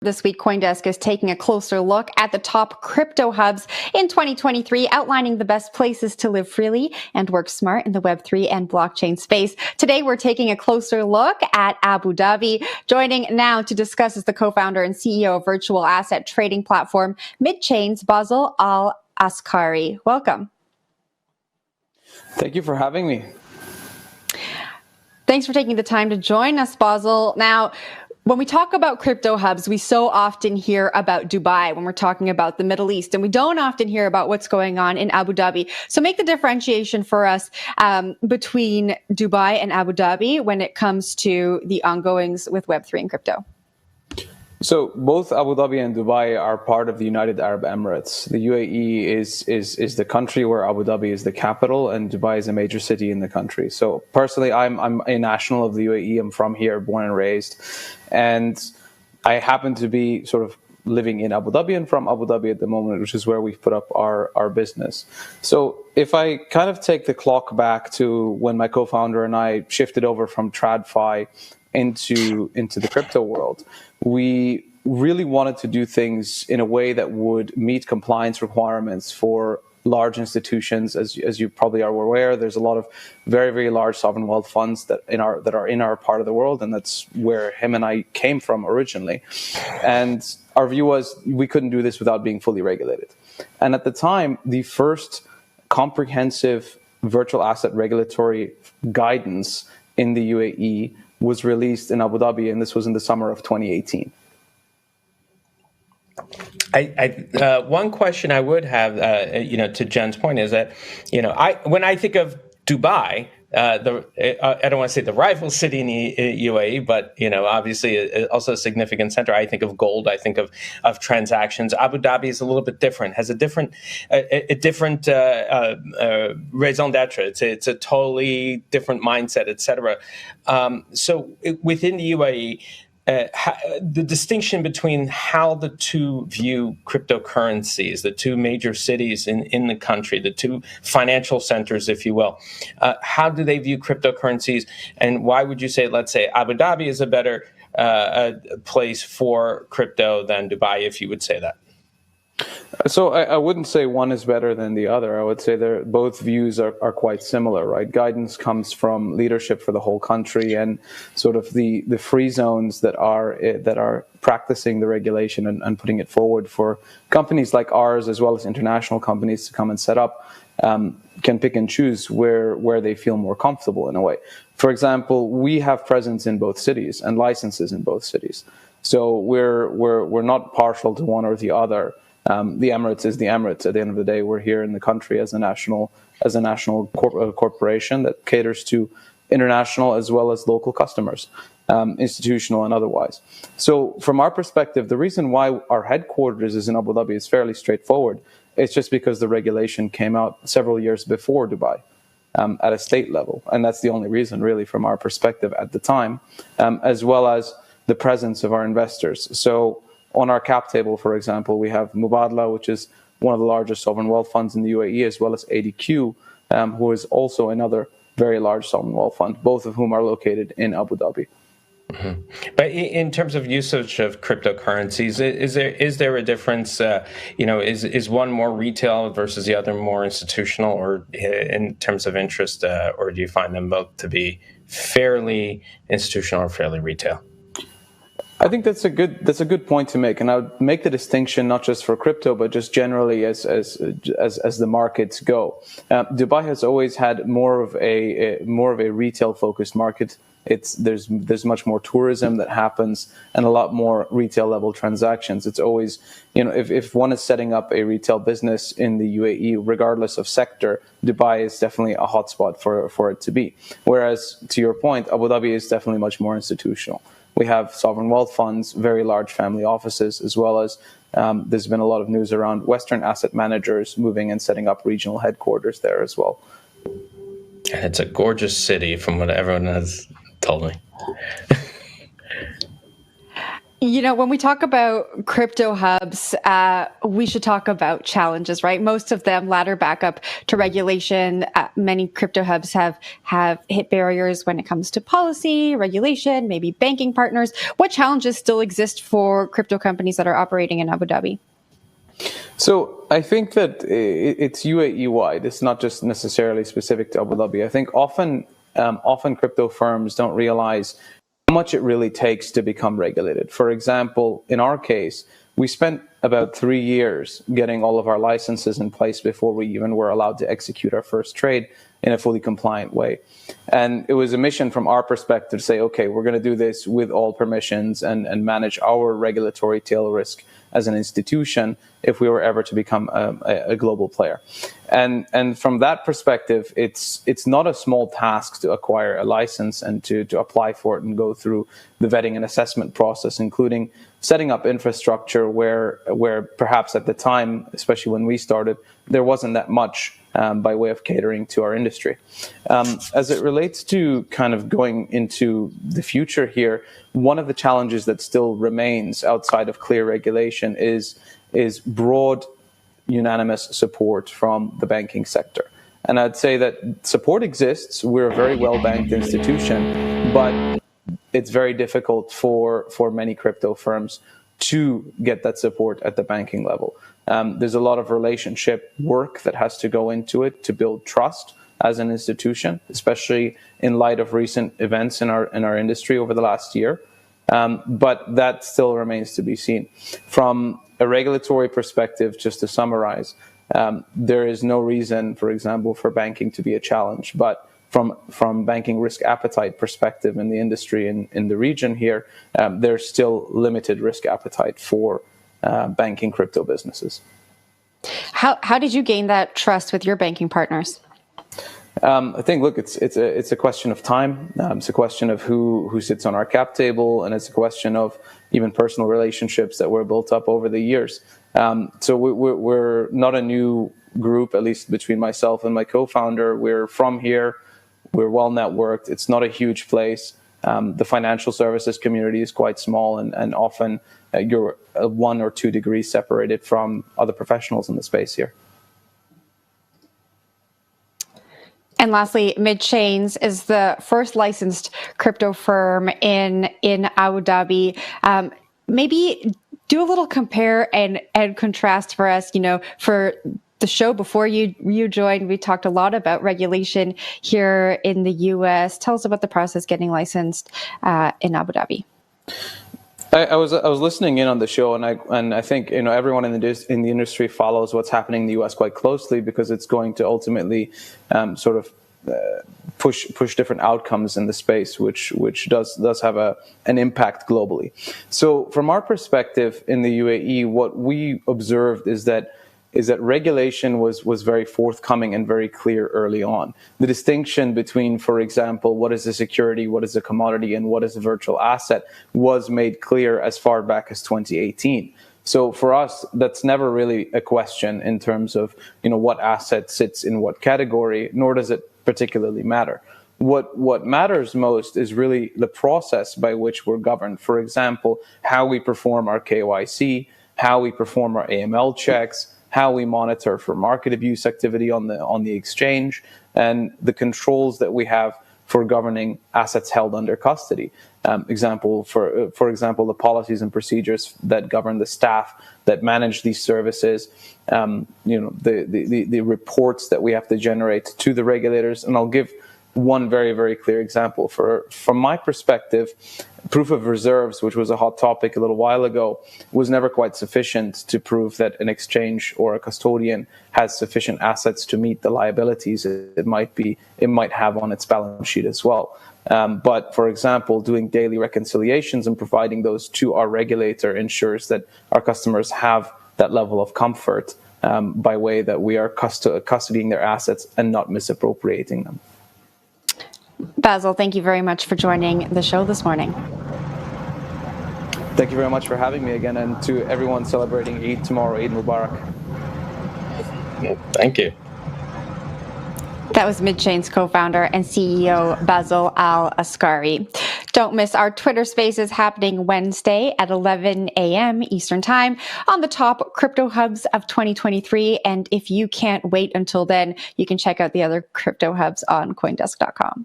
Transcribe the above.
This week, CoinDesk is taking a closer look at the top crypto hubs in 2023, outlining the best places to live freely and work smart in the Web3 and blockchain space. Today, we're taking a closer look at Abu Dhabi. Joining now to discuss is the co-founder and CEO of virtual asset trading platform MidChains, Basil Al Askari. Welcome. Thank you for having me. Thanks for taking the time to join us, Basil. Now, when we talk about crypto hubs, we so often hear about Dubai when we're talking about the Middle East, and we don't often hear about what's going on in Abu Dhabi. So make the differentiation for us between Dubai and Abu Dhabi when it comes to the ongoings with Web3 and crypto. So both Abu Dhabi and Dubai are part of the United Arab Emirates. The UAE is the country where Abu Dhabi is the capital, and Dubai is a major city in the country. So personally, I'm a national of the UAE. I'm from here, born and raised, and I happen to be sort of living in Abu Dhabi and from Abu Dhabi at the moment, which is where we've put up our business. So if I kind of take the clock back to when my co-founder and I shifted over from TradFi into the crypto world, we really wanted to do things in a way that would meet compliance requirements for large institutions. As you probably are aware, there's a lot of very, very large sovereign wealth funds that are in our part of the world, and that's where him and I came from originally. And our view was we couldn't do this without being fully regulated. And at the time, the first comprehensive virtual asset regulatory guidance in the UAE was released in Abu Dhabi, and this was in the summer of 2018. One question I would have, to Jen's point is that, when I think of Dubai, I don't want to say the rival city in the UAE, but obviously also a significant center. I think of gold. I think of transactions. Abu Dhabi is a little bit different. Has a different raison d'être. It's a totally different mindset, etc. So within the UAE. The distinction between how the two view cryptocurrencies, the two major cities in the country, the two financial centers, if you will, how do they view cryptocurrencies, and why would you say, let's say, Abu Dhabi is a better place for crypto than Dubai, if you would say that? So I wouldn't say one is better than the other. I would say both views are quite similar, right? Guidance comes from leadership for the whole country and sort of the free zones that are practicing the regulation and putting it forward for companies like ours, as well as international companies, to come and set up, can pick and choose where they feel more comfortable in a way. For example, we have presence in both cities and licenses in both cities. So we're not partial to one or the other. The Emirates is the Emirates. At the end of the day, we're here in the country as a national corporation that caters to international as well as local customers, institutional and otherwise. So from our perspective, the reason why our headquarters is in Abu Dhabi is fairly straightforward. It's just because the regulation came out several years before Dubai at a state level. And that's the only reason, really, from our perspective at the time, as well as the presence of our investors. So on our cap table, for example, we have Mubadala, which is one of the largest sovereign wealth funds in the UAE, as well as ADQ, who is also another very large sovereign wealth fund, both of whom are located in Abu Dhabi. Mm-hmm. But in terms of usage of cryptocurrencies, is there a difference? Is one more retail versus the other more institutional, or in terms of interest, or do you find them both to be fairly institutional or fairly retail? I think that's a good point to make, and I would make the distinction not just for crypto, but just generally as the markets go. Dubai has always had more of a retail focused market. There's much more tourism that happens and a lot more retail level transactions. It's always, if one is setting up a retail business in the UAE, regardless of sector, Dubai is definitely a hotspot for it to be. Whereas, to your point, Abu Dhabi is definitely much more institutional. We have sovereign wealth funds, very large family offices, as well as there's been a lot of news around Western asset managers moving and setting up regional headquarters there as well. And it's a gorgeous city, from what everyone has told me. When we talk about crypto hubs, we should talk about challenges, right? Most of them ladder back up to regulation. Many crypto hubs have hit barriers when it comes to policy, regulation, maybe banking partners. What challenges still exist for crypto companies that are operating in Abu Dhabi? So I think that it's UAE-wide. It's not just necessarily specific to Abu Dhabi. I think often crypto firms don't realize how much it really takes to become regulated. For example, in our case, we spent about 3 years getting all of our licenses in place before we even were allowed to execute our first trade in a fully compliant way. And it was a mission from our perspective to say, okay, we're going to do this with all permissions and manage our regulatory tail risk as an institution if we were ever to become a global player. And from that perspective, it's not a small task to acquire a license and to apply for it and go through the vetting and assessment process, including setting up infrastructure where perhaps at the time, especially when we started, there wasn't that much by way of catering to our industry. As it relates to kind of going into the future here, one of the challenges that still remains outside of clear regulation is broad, unanimous support from the banking sector. And I'd say that support exists. We're a very well-banked institution, but it's very difficult for many crypto firms to get that support at the banking level. There's a lot of relationship work that has to go into it to build trust as an institution, especially in light of recent events in our industry over the last year. But that still remains to be seen. From a regulatory perspective, just to summarize, there is no reason, for example, for banking to be a challenge. But from banking risk appetite perspective in the industry in the region here, there's still limited risk appetite for banking crypto businesses. How did you gain that trust with your banking partners? I think, look, it's a question of time. It's a question of who sits on our cap table, and it's a question of even personal relationships that were built up over the years. So we're not a new group, at least between myself and my co-founder. We're from here. We're well networked. It's not a huge place. The financial services community is quite small, and often you're 1 or 2 degrees separated from other professionals in the space here. And lastly, MidChains is the first licensed crypto firm in Abu Dhabi. Maybe do a little compare and contrast for us. For the show before you joined, we talked a lot about regulation here in the U.S. Tell us about the process getting licensed in Abu Dhabi. I was listening in on the show, and I think everyone in the industry follows what's happening in the U.S. quite closely, because it's going to ultimately sort of push different outcomes in the space, which does have an impact globally. So from our perspective in the UAE, what we observed is that regulation was very forthcoming and very clear early on. The distinction between, for example, what is a security, what is a commodity, and what is a virtual asset was made clear as far back as 2018. So for us, that's never really a question in terms of what asset sits in what category, nor does it particularly matter. What matters most is really the process by which we're governed. For example, how we perform our KYC, how we perform our AML checks, how we monitor for market abuse activity on the exchange, and the controls that we have for governing assets held under custody. For example, the policies and procedures that govern the staff that manage these services, the reports that we have to generate to the regulators. And I'll give one very, very clear example. From my perspective, proof of reserves, which was a hot topic a little while ago, was never quite sufficient to prove that an exchange or a custodian has sufficient assets to meet the liabilities it might have on its balance sheet as well. But for example, doing daily reconciliations and providing those to our regulator ensures that our customers have that level of comfort by way that we are custodying their assets and not misappropriating them. Basil, thank you very much for joining the show this morning. Thank you very much for having me again, and to everyone celebrating Eid tomorrow, Eid Mubarak. Thank you. That was MidChains co-founder and CEO Basil Al Askari. Don't miss our Twitter Spaces happening Wednesday at 11 a.m. Eastern Time on the top crypto hubs of 2023. And if you can't wait until then, you can check out the other crypto hubs on CoinDesk.com.